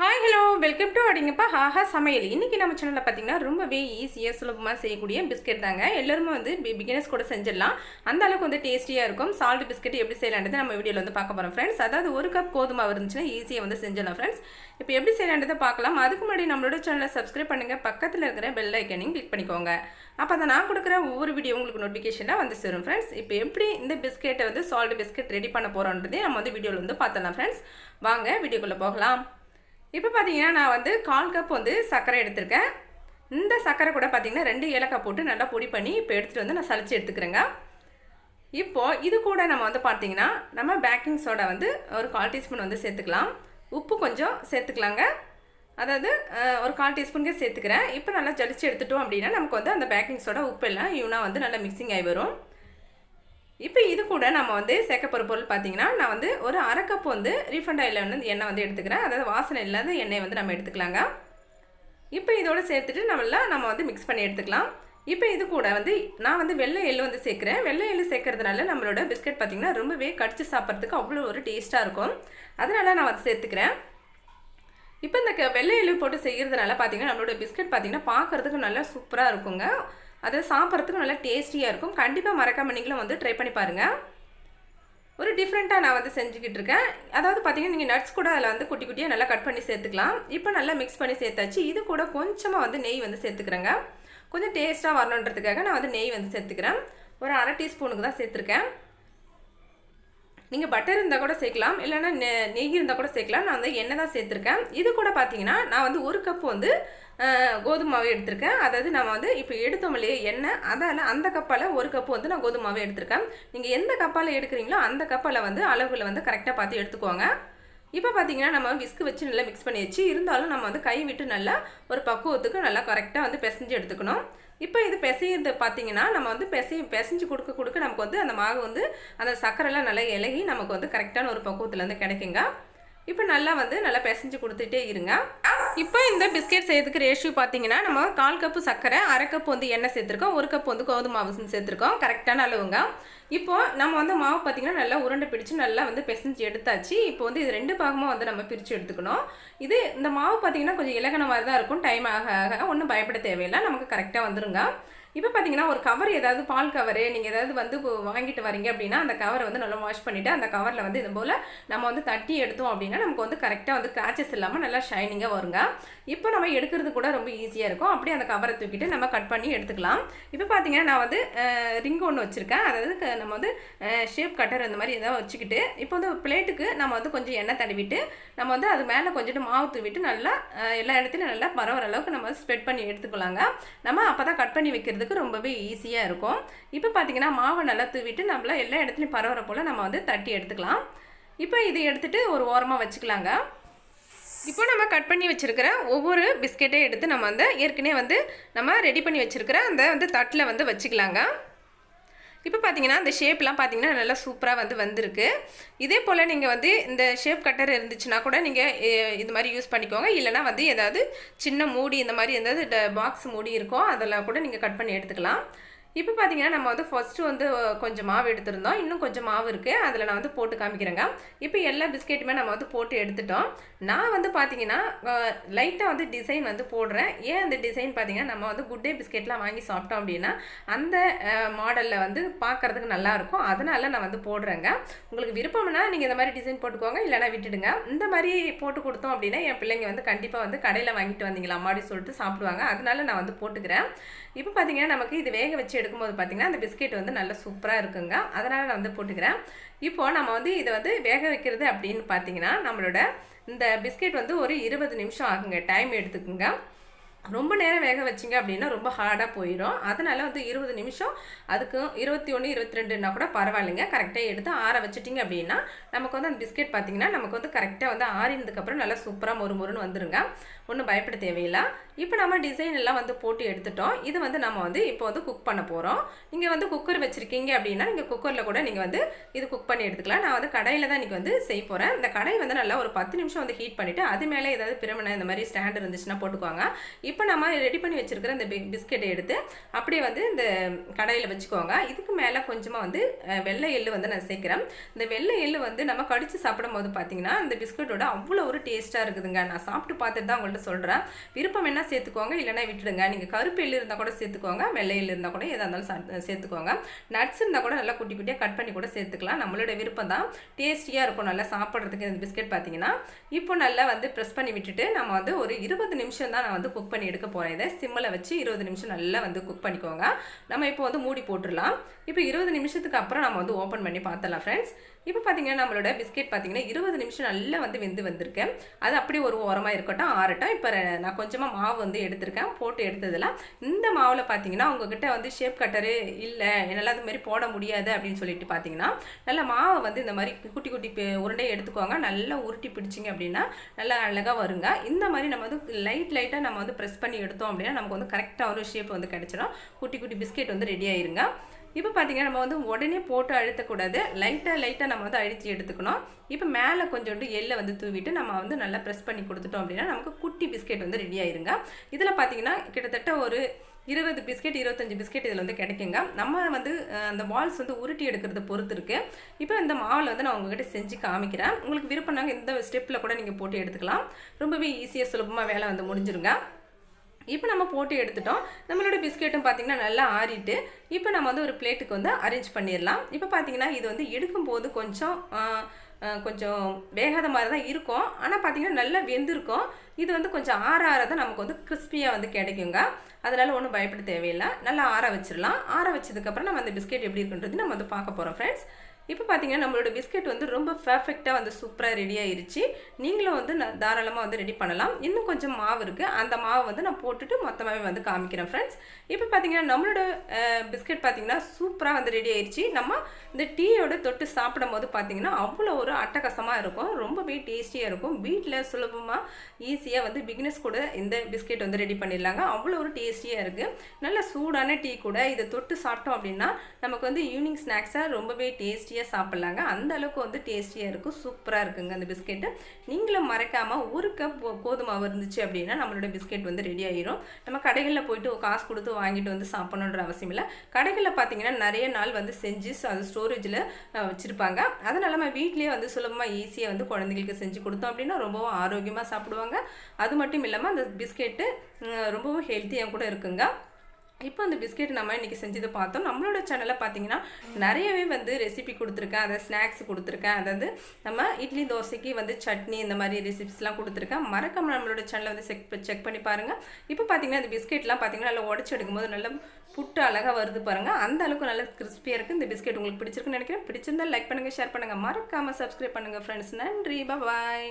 Hi hello welcome to அடிங்கப்பா ஹாஹா சமையல். இன்றைக்கி நம்ம சேனலில் பார்த்தீங்கன்னா ரொம்பவே ஈஸியாக சுலபமாக செய்யக்கூடிய பிஸ்கெட் தாங்க. எல்லோருமே வந்து பிகினர்ஸ் கூட செஞ்சிடலாம். அந்த அளவுக்கு வந்து டேஸ்டியாக இருக்கும். சால்ட் பிஸ்கெட் எப்படி செய்யலான்றது நம்ம வீடியோவில் வந்து பார்க்க போகிறோம் ஃப்ரெண்ட்ஸ். அதாவது ஒரு கப் கோதுமை இருந்துச்சுன்னா ஈஸியாக வந்து செஞ்சிடலாம் ஃப்ரெண்ட்ஸ். இப்போ எப்படி செய்யலான்றதை பார்க்கலாம். அதுக்கு முன்னாடி நம்மளோட சேனலை சப்ஸ்கிரைப் பண்ணுங்கள். பக்கத்தில் இருக்கிற பெல் ஐக்கனையும் கிளிக் பண்ணிக்கோங்க. அப்போ அதை நான் கொடுக்குற ஒவ்வொரு வீடியோ உங்களுக்கு நோட்டிஃபிகேஷனாக வந்து சேரும் ஃப்ரெண்ட்ஸ். இப்போ எப்படி இந்த பிஸ்கெட்டை வந்து சால்ட் பிஸ்கெட் ரெடி பண்ண போகிறோன்றதே நம்ம வந்து வீடியோவில் வந்து பார்த்துடலாம் ஃப்ரெண்ட்ஸ். வாங்க வீடியோக்குள்ளே போகலாம். இப்போ பார்த்தீங்கன்னா நான் வந்து 1/4 கப் வந்து சர்க்கரை எடுத்திருக்கேன். இந்த சர்க்கரை கூட பார்த்தீங்கன்னா 2 ஏலக்காய் போட்டு நல்லா பொடி பண்ணி இப்போ எடுத்துகிட்டு வந்து நான் சளிச்சு எடுத்துக்கிறேங்க. இப்போது இது கூட நம்ம வந்து பார்த்தீங்கன்னா நம்ம பேக்கிங் சோடா வந்து ஒரு 1/4 டீஸ்பூன் வந்து சேர்த்துக்கலாம். உப்பு கொஞ்சம் சேர்த்துக்கலாங்க. அதாவது ஒரு 1/4 டீஸ்பூனுக்கே சேர்த்துக்கிறேன். இப்போ நல்லா ஜலிச்சு எடுத்துட்டோம் அப்படின்னா நமக்கு வந்து அந்த பேக்கிங் சோடா உப்பு எல்லாம் ஈவனாக வந்து நல்லா மிக்சிங் ஆகி வரும். இப்போ இது கூட நம்ம வந்து சேர்க்க போகிற பொருள் பார்த்தீங்கன்னா நான் வந்து ஒரு 1/2 கப் வந்து ரீஃபண்ட் ஆயில் வந்து எண்ணெய் வந்து எடுத்துக்கிறேன். அதாவது வாசனை இல்லாத எண்ணெய் வந்து நம்ம எடுத்துக்கலாங்க. இப்போ இதோடு சேர்த்துட்டு நம்ம வந்து மிக்ஸ் பண்ணி எடுத்துக்கலாம். இப்போ இது கூட வந்து நான் வந்து வெள்ளை எள்ளு வந்து சேர்க்குறேன். வெள்ளை எள்ளு சேர்க்கறதுனால நம்மளோட பிஸ்கெட் பார்த்திங்கன்னா ரொம்பவே கடிச்சு சாப்பிட்றதுக்கு அவ்வளோ ஒரு டேஸ்ட்டாக இருக்கும். அதனால் நான் வந்து சேர்த்துக்கிறேன். இப்போ இந்த வெள்ளை எள்ளு போட்டு செய்கிறதுனால பார்த்திங்கன்னா நம்மளோட பிஸ்கெட் பார்த்திங்கன்னா பார்க்குறதுக்கு நல்லா சூப்பராக இருக்குங்க. அது சாப்பிட்றதுக்கு நல்லா டேஸ்டியாக இருக்கும். கண்டிப்பாக மறக்காம நீங்களும் வந்து ட்ரை பண்ணி பாருங்கள். ஒரு டிஃப்ரெண்ட்டாக நான் வந்து செஞ்சுக்கிட்டு இருக்கேன். அதாவது பார்த்தீங்கன்னா நீங்கள் நட்ஸ் கூட அதில் வந்து குட்டி குட்டியாக நல்லா கட் பண்ணி சேர்த்துக்கலாம். இப்போ நல்லா மிக்ஸ் பண்ணி சேர்த்தாச்சு. இது கூட கொஞ்சமாக வந்து நெய் வந்து சேர்த்துக்கிறேங்க. கொஞ்சம் டேஸ்ட்டாக வரணுன்றதுக்காக நான் வந்து நெய் வந்து சேர்த்துக்கிறேன். ஒரு 1/2 டீஸ்பூனுக்கு தான் சேர்த்துருக்கேன். நீங்கள் பட்டர் இருந்தால் கூட சேர்க்கலாம், இல்லைன்னா நெய் இருந்தால் கூட சேர்க்கலாம். நான் வந்து எண்ணெய் தான் சேர்த்துருக்கேன். இது கூட பார்த்தீங்கன்னா நான் வந்து 1 கப் வந்து கோதுமாவே எடுத்திருக்கேன். அதாவது நம்ம வந்து இப்போ எடுத்தோம் இல்லையே எண்ணெய், அதால் அந்த கப்பால் 1 கப்பு வந்து நான் கோதுமாவே எடுத்திருக்கேன். நீங்கள் எந்த கப்பால் எடுக்கிறீங்களோ அந்த கப்பால் வந்து அளவுகளை வந்து கரெக்டாக பார்த்து எடுத்துக்கோங்க. இப்போ பார்த்தீங்கன்னா நம்ம விஸ்கு வச்சு நல்லா மிக்ஸ் பண்ணி வச்சு, இருந்தாலும் நம்ம வந்து கை விட்டு நல்லா ஒரு பக்குவத்துக்கு நல்லா கரெக்டாக வந்து பிசைஞ்சு எடுத்துக்கணும். இப்போ இது பிசையிறது பார்த்தீங்கன்னா நம்ம வந்து பிசைஞ்சு கொடுக்க நமக்கு வந்து அந்த மாவு வந்து அந்த சர்க்கரைலாம் நல்லா இலகி நமக்கு வந்து கரெக்டான ஒரு பக்குவத்தில் வந்து கிடைக்குங்க. இப்போ நல்லா பிசைஞ்சு கொடுத்துட்டே இருங்க. இப்போ இந்த பிஸ்கெட் செய்யறதுக்கு ரேஷியோ பார்த்தீங்கன்னா நம்ம 1/4 கப்பு சர்க்கரை, 1/2 கப் வந்து எண்ணெய் சேர்த்துருக்கோம், 1 கப் வந்து கோதுமை மாவு சேர்த்துருக்கோம். கரெக்டான அளவுங்க. இப்போது நம்ம வந்து மாவு பார்த்திங்கன்னா நல்லா உருண்டை பிடிச்சி நல்லா வந்து பிசைஞ்சு எடுத்தாச்சு. இப்போ வந்து இது 2 பாகமாக வந்து நம்ம பிரித்து எடுத்துக்கணும். இந்த மாவு பார்த்திங்கன்னா கொஞ்சம் இலகன மாதிரி தான் இருக்கும். டைம் ஆக ஆக ஒன்றும் பயப்பட தேவையில்லை, நமக்கு கரெக்டாக வந்துருங்க. இப்போ பார்த்தீங்கன்னா ஒரு கவர், ஏதாவது பால் கவரு நீங்கள் ஏதாவது வந்து வாங்கிட்டு வரீங்க அப்படின்னா அந்த கவரை வந்து நல்லா வாஷ் பண்ணிவிட்டு அந்த கவரில் வந்து இது போல் நம்ம வந்து தட்டி எடுத்தோம் அப்படின்னா நமக்கு வந்து கரெக்டாக வந்து கிராச்சஸ் இல்லாமல் நல்லா ஷைனிங்காக வருங்க. இப்போ நம்ம எடுக்கிறது கூட ரொம்ப ஈஸியாக இருக்கும். அப்படியே அந்த கவரை தூக்கிட்டு நம்ம கட் பண்ணி எடுத்துக்கலாம். இப்போ பார்த்தீங்கன்னா நான் வந்து ரிங் ஒன்று வச்சுருக்கேன். அதாவது நம்ம வந்து ஷேப் கட்டர் அந்த மாதிரி எதாவது வச்சுக்கிட்டு இப்போ வந்து பிளேட்டுக்கு நம்ம வந்து கொஞ்சம் எண்ணெய் தடவிட்டு நம்ம வந்து அது மேலே கொஞ்சம் மாவு தூவிட்டு நல்லா எல்லா இடத்துலையும் நல்லா பரவுற அளவுக்கு நம்ம ஸ்ப்ரெட் பண்ணி எடுத்துக்கலாங்க. நம்ம அப்போ தான் கட் பண்ணி வைக்கிறது ரொம்பவே ஈஸியாக இருக்கும். இப்போ பார்த்தீங்கன்னா மாவை நல்லா தூவிட்டு நம்மள எல்லா இடத்துலையும் பரவுற போல் நம்ம வந்து தட்டி எடுத்துக்கலாம். இப்போ இதை எடுத்துகிட்டு ஒரு ஓரமாக வச்சுக்கலாங்க. இப்போ நம்ம கட் பண்ணி வச்சுருக்கிற ஒவ்வொரு பிஸ்கெட்டையும் எடுத்து நம்ம வந்து ஏற்கனவே வந்து நம்ம ரெடி பண்ணி வச்சுருக்கிற அந்த வந்து தட்டில் வந்து வச்சுக்கலாங்க. இப்போ பார்த்தீங்கன்னா இந்த ஷேப்லாம் பார்த்தீங்கன்னா நல்லா சூப்பராக வந்து வந்திருக்கு. இதே போல் நீங்கள் வந்து இந்த ஷேப் கட்டர் இருந்துச்சுன்னா கூட நீங்கள் இது மாதிரி யூஸ் பண்ணிக்கோங்க. இல்லைனா வந்து ஏதாவது சின்ன மூடி இந்த மாதிரி ஏதாவது பாக்ஸ் மூடி இருக்கோ அதெல்லாம் கூட நீங்கள் கட் பண்ணி எடுத்துக்கலாம். இப்போ பார்த்தீங்கன்னா நம்ம வந்து ஃபஸ்ட்டு வந்து கொஞ்சம் மாவு எடுத்துருந்தோம், இன்னும் கொஞ்சம் மாவு இருக்குது, அதில் நான் வந்து போட்டு காமிக்கிறேங்க. இப்போ எல்லா பிஸ்கெட்டுமே நம்ம வந்து போட்டு எடுத்துட்டோம். நான் வந்து பார்த்தீங்கன்னா லைட்டாக வந்து டிசைன் வந்து போடுறேன். ஏன் அந்த டிசைன் பார்த்தீங்கன்னா நம்ம வந்து குட் டே பிஸ்கெட்லாம் வாங்கி சாப்பிட்டோம் அப்படின்னா அந்த மாடலில் வந்து பார்க்குறதுக்கு நல்லாயிருக்கும். அதனால நான் வந்து போடுறேங்க. உங்களுக்கு விருப்பம்னா நீங்கள் இந்த மாதிரி டிசைன் போட்டுக்கோங்க, இல்லைனா விட்டுடுங்க. இந்த மாதிரி போட்டு கொடுத்தோம் அப்படின்னா என் பிள்ளைங்க வந்து கண்டிப்பாக வந்து கடையில் வாங்கிட்டு வந்தீங்களா அப்படின்னு சொல்லிட்டு சாப்பிடுவாங்க. அதனால நான் வந்து போட்டுக்கிறேன். இப்போ பார்த்தீங்கன்னா நமக்கு இது வேக வச்சு எடுக்கும்போது பார்த்தீங்கன்னா அந்த பிஸ்கெட் வந்து நல்லா சூப்பராக இருக்குங்க. அதனால் நான் வந்து போட்டுக்கிறேன். இப்போது நம்ம வந்து இதை வந்து வேக வைக்கிறது அப்படின்னு பார்த்தீங்கன்னா நம்மளோட இந்த பிஸ்கெட் வந்து ஒரு 20 நிமிஷம் ஆகுங்க. டைம் எடுத்துக்குங்க. ரொம்ப நேரம் வேக வச்சிங்க அப்படின்னா ரொம்ப ஹார்டாக போயிடும். அதனால் வந்து 20 நிமிஷம், அதுக்கு 21, 22ன்னா கூட பரவாயில்லைங்க. கரெக்டாக எடுத்து ஆற வச்சிட்டிங்க அப்படின்னா நமக்கு வந்து அந்த பிஸ்கெட் பார்த்திங்கன்னா நமக்கு வந்து கரெக்டாக வந்து ஆறினதுக்கப்புறம் நல்லா சூப்பராக மொறுன்னு வந்துருங்க. ஒன்றும் பயப்பட தேவையில்லை. இப்போ நம்ம டிசைன் எல்லாம் வந்து போட்டு எடுத்துட்டோம். இது வந்து நம்ம வந்து இப்போ வந்து குக் பண்ண போகிறோம். நீங்கள் வந்து குக்கர் வச்சுருக்கீங்க அப்படின்னா நீங்கள் குக்கரில் கூட நீங்கள் வந்து இது குக் பண்ணி எடுத்துக்கலாம். நான் வந்து கடையில் தான் இன்றைக்கி வந்து செய்ய போகிறேன். இந்த கடை வந்து நல்லா ஒரு 10 நிமிஷம் வந்து ஹீட் பண்ணிவிட்டு அது மேலே ஏதாவது பிரமணம் இந்த மாதிரி ஸ்டாண்ட் இருந்துச்சுன்னா போட்டுக்குவாங்க. இப்போ நம்ம ரெடி பண்ணி வச்சுருக்கிற இந்த பிஸ்கெட்டை எடுத்து அப்படியே வந்து இந்த கடையில் வச்சுக்கோங்க. இதுக்கு மேலே கொஞ்சமாக வந்து வெள்ளை எள்ளு வந்து நான் சேர்க்குறேன். இந்த வெள்ளை எள்ளு வந்து நம்ம கடிச்சு சாப்பிடும் போது பார்த்தீங்கன்னா இந்த பிஸ்கெட்டோட அவ்வளோ ஒரு டேஸ்ட்டாக இருக்குதுங்க. நான் சாப்பிட்டு பார்த்துட்டு தான் உங்கள்கிட்ட சொல்கிறேன். விருப்பம் என்ன சேர்த்துக்கோங்க, இல்லைனா விட்டுடுங்க. நீங்கள் கருப்பு எள்ளு இருந்தால் கூட சேர்த்துக்கோங்க, வெள்ளை எள்ளு இருந்தால் கூட எதாக இருந்தாலும் சேர்த்துக்கோங்க. நட்ஸ் இருந்தால் கூட நல்லா குட்டி குட்டியாக கட் பண்ணி கூட சேர்த்துக்கலாம். நம்மளோட விருப்பம் தான். டேஸ்டியாக இருக்கும் நல்லா சாப்பிட்றதுக்கு இந்த பிஸ்கெட் பார்த்தீங்கன்னா. இப்போ நல்லா வந்து ப்ரெஸ் பண்ணி விட்டுட்டு நம்ம வந்து ஒரு 20 நிமிஷம் தான் நான் வந்து குக் பண்ணி எடுக்க போகிறேன். இதை சிம்மில் வச்சு 20 நிமிஷம் நல்லா வந்து குக் பண்ணிக்கோங்க. நம்ம இப்போ வந்து மூடி போட்டுடலாம். இப்போ 20 நிமிஷத்துக்கு அப்புறம் நம்ம வந்து ஓப்பன் பண்ணி பார்த்துடலாம் ஃப்ரெண்ட்ஸ். இப்போ பார்த்தீங்கன்னா நம்மளோட பிஸ்கெட் பார்த்தீங்கன்னா 20 நிமிஷம் நல்லா வந்து வந்திருக்கு. அது அப்படியே ஒரு ஓரமாக இருக்கட்டும், ஆறட்டும். இப்போ நான் கொஞ்சமாக மாவு வந்து எடுத்திருக்கேன். போட்டு எடுத்ததில் இந்த மாவில் பார்த்தீங்கன்னா உங்ககிட்ட வந்து ஷேப் கட்டரு இல்லை, என்னால் அது மாதிரி போட முடியாது அப்படின்னு சொல்லிட்டு பார்த்தீங்கன்னா நல்லா மாவை வந்து இந்த மாதிரி குட்டி குட்டி உருண்டையை எடுத்துக்கோங்க. நல்லா உருட்டி பிடிச்சிங்க அப்படின்னா நல்லா அழகாக வருங்க. இந்த மாதிரி நம்ம வந்து லைட்டாக நம்ம வந்து ப்ரெஸ் பண்ணி எடுத்தோம் அப்படின்னா நமக்கு வந்து கரெக்டாக ஒரு ஷேப் வந்து கிடச்சிடும். குட்டி குட்டி பிஸ்கெட் வந்து ரெடி ஆயிருங்க. இப்போ பார்த்தீங்கன்னா நம்ம வந்து உடனே போட்டு அழுத்தக்கூடாது. லைட்டாக நம்ம வந்து அழுத்தி எடுத்துக்கணும். இப்போ மேலே கொஞ்சோண்டு எள்ளை வந்து தூவிட்டு நம்ம வந்து நல்லா ப்ரெஸ் பண்ணி கொடுத்துட்டோம் அப்படின்னா நமக்கு குட்டி பிஸ்கெட் வந்து ரெடி ஆயிருங்க. இதில் பார்த்தீங்கன்னா கிட்டத்தட்ட ஒரு 20 பிஸ்கெட் 25 பிஸ்கெட் இதில் வந்து கிடைக்குங்க. நம்ம வந்து அந்த பால்ஸ் வந்து உருட்டி எடுக்கிறத பொறுத்து இருக்குது. இப்போ இந்த மாவில் வந்து நான் உங்கள்கிட்ட செஞ்சு காமிக்கிறேன். உங்களுக்கு விருப்பம்னாங்க இந்த ஸ்டெப்பில் கூட நீங்கள் போட்டு எடுத்துக்கலாம். ரொம்பவே ஈஸியாக சுலபமாக வேலை வந்து முடிஞ்சிருங்க. இப்போ நம்ம போட்டு எடுத்துட்டோம். நம்மளோட பிஸ்கெட்டும் பார்த்திங்கன்னா நல்லா ஆறிட்டு இப்போ நம்ம வந்து ஒரு பிளேட்டுக்கு வந்து அரேஞ்ச் பண்ணிடலாம். இப்போ பார்த்திங்கன்னா இது வந்து எடுக்கும்போது கொஞ்சம் வேகாத மாதிரி தான் இருக்கும். ஆனால் பார்த்திங்கன்னா நல்லா வெந்திருக்கும். இது வந்து கொஞ்சம் ஆற தான் நமக்கு வந்து கிறிஸ்பியாக வந்து கிடைக்குங்க. அதனால் ஒன்றும் பயப்பட தேவையில்லை. நல்லா ஆற வச்சிடலாம். ஆற வச்சதுக்கப்புறம் நம்ம அந்த பிஸ்கெட் எப்படி இருக்குன்றது நம்ம வந்து பார்க்க போகிறோம் ஃப்ரெண்ட்ஸ். இப்போ பார்த்தீங்கன்னா நம்மளோட பிஸ்கெட் வந்து ரொம்ப பர்ஃபெக்டாக வந்து சூப்பராக ரெடி ஆயிருச்சு. நீங்களும் வந்து தாராளமாக வந்து ரெடி பண்ணலாம். இன்னும் கொஞ்சம் மாவு இருக்குது. அந்த மாவு வந்து நான் போட்டுட்டு மொத்தமாகவே வந்து காமிக்கிறேன் ஃப்ரெண்ட்ஸ். இப்போ பார்த்தீங்கன்னா நம்மளோட பிஸ்கெட் பார்த்தீங்கன்னா சூப்பராக வந்து ரெடி ஆயிடுச்சு. நம்ம இந்த டீயோட தொட்டு சாப்பிடும் போது பார்த்தீங்கன்னா அவ்வளோ ஒரு அட்டகாசமாக இருக்கும். ரொம்பவே டேஸ்டியாக இருக்கும். வீட்டில் சுலபமாக ஈஸியாக வந்து பிகினர்ஸ் கூட இந்த பிஸ்கெட் வந்து ரெடி பண்ணிடலாங்க. அவ்வளோ ஒரு டேஸ்டியாக இருக்குது. நல்ல சூடான டீ கூட இதை தொட்டு சாப்பிட்டோம் அப்படின்னா நமக்கு வந்து ஈவினிங் ஸ்நாக்ஸாக ரொம்பவே டேஸ்டியாக சாப்பிட்லாங்க. அந்த அளவுக்கு வந்து டேஸ்டியாக இருக்கும். சூப்பராக இருக்குங்க அந்த பிஸ்கெட்டு. நீங்களும் மறக்காமல் 1 கப் கோதுமாவு இருந்துச்சு அப்படின்னா நம்மளோட பிஸ்கெட் வந்து ரெடி ஆகிரும். நம்ம கடைகளில் போயிட்டு காசு கொடுத்து வாங்கிட்டு வந்து சாப்பிடணுன்ற அவசியம் இல்லை. கடைகளில் பார்த்தீங்கன்னா நிறைய நாள் வந்து செஞ்சு அது ஸ்டோரேஜில் வச்சுருப்பாங்க. அதனால் நம்ம வீட்லேயே வந்து சுலபமாக ஈஸியாக வந்து குழந்தைங்களுக்கு செஞ்சு கொடுத்தோம் அப்படின்னா ரொம்பவும் ஆரோக்கியமாக சாப்பிடுவாங்க. அது மட்டும் இல்லாமல் அந்த பிஸ்கெட்டு ரொம்பவும் ஹெல்த்தியாக கூட இருக்குங்க. இப்போ அந்த பிஸ்கெட் நம்ம இன்றைக்கி செஞ்சது பார்த்தோம். நம்மளோட சேனலில் பார்த்தீங்கன்னா நிறையவே வந்து ரெசிபி கொடுத்துருக்கேன். அதை ஸ்நாக்ஸ் கொடுத்துருக்கேன். அதாவது நம்ம இட்லி தோசைக்கு வந்து சட்னி இந்த மாதிரி ரெசிபிஸ்லாம் கொடுத்துருக்கேன். மறக்காம நம்மளோட சேனலை வந்து செக் பண்ணி பாருங்கள். இப்போ பார்த்தீங்கன்னா இந்த பிஸ்கெட்லாம் பார்த்தீங்கன்னா நல்லா உடச்சி எடுக்கும்போது நல்லா புட்டு அழகாக வருது பாருங்கள். அந்த அளவுக்கு நல்லா கிறிஸ்பியாக இருக்குது. இந்த பிஸ்கெட் உங்களுக்கு பிடிச்சிருக்குன்னு நினைக்கிறேன். பிடிச்சிருந்தால் லைக் பண்ணுங்கள், ஷேர் பண்ணுங்கள், மறக்காமல் சப்ஸ்கிரைப் பண்ணுங்கள் ஃப்ரெண்ட்ஸ். நன்றி, பாய்.